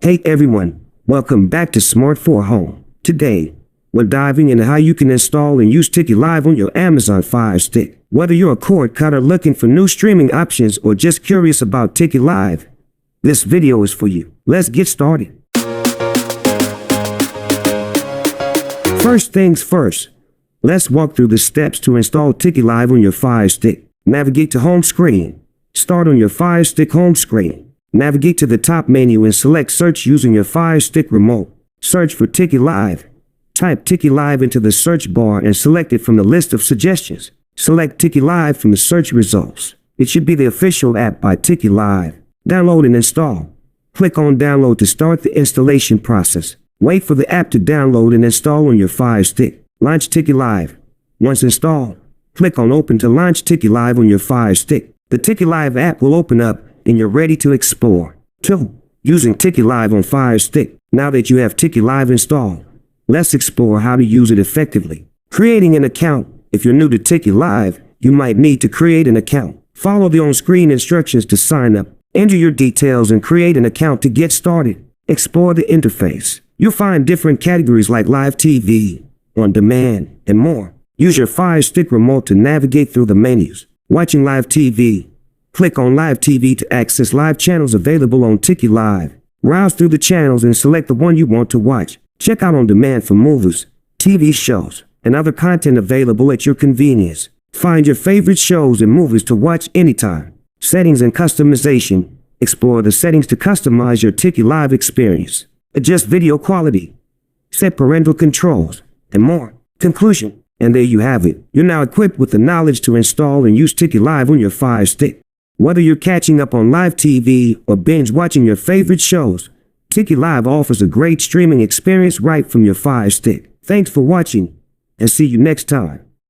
Hey everyone, welcome back to Smart for Home. Today, we're diving into how you can install and use TikiLive on your Amazon FireStick. Whether you're a cord cutter looking for new streaming options or just curious about TikiLive, this video is for you. Let's get started. First things first, let's walk through the steps to install TikiLive on your FireStick. Navigate to Home Screen. Start on your FireStick home screen. Navigate to the top menu and select Search using your FireStick remote. Search for TikiLive. Type TikiLive into the search bar and select it from the list of suggestions. Select TikiLive from the search results. It should be the official app by TikiLive. Download and install. Click on Download to start the installation process. Wait for the app to download and install on your FireStick. Launch TikiLive. Once installed, click on Open to launch TikiLive on your FireStick. The TikiLive app will open up and you're ready to explore. 2. Using TikiLive on FireStick. Now that you have TikiLive installed, let's explore how to use it effectively. Creating an account. If you're new to TikiLive, you might need to create an account. Follow the on-screen instructions to sign up. Enter your details and create an account to get started. Explore the interface. You'll find different categories like live TV, on demand, and more. Use your FireStick remote to navigate through the menus. Watching live TV. Click on Live TV to access live channels available on TikiLive. Browse through the channels and select the one you want to watch. Check out On Demand for movies, TV shows, and other content available at your convenience. Find your favorite shows and movies to watch anytime. Settings and customization. Explore the settings to customize your TikiLive experience. Adjust video quality. Set parental controls, and more. Conclusion. And there you have it. You're now equipped with the knowledge to install and use TikiLive on your FireStick. Whether you're catching up on live TV or binge watching your favorite shows, TikiLive offers a great streaming experience right from your FireStick. Thanks for watching, and see you next time.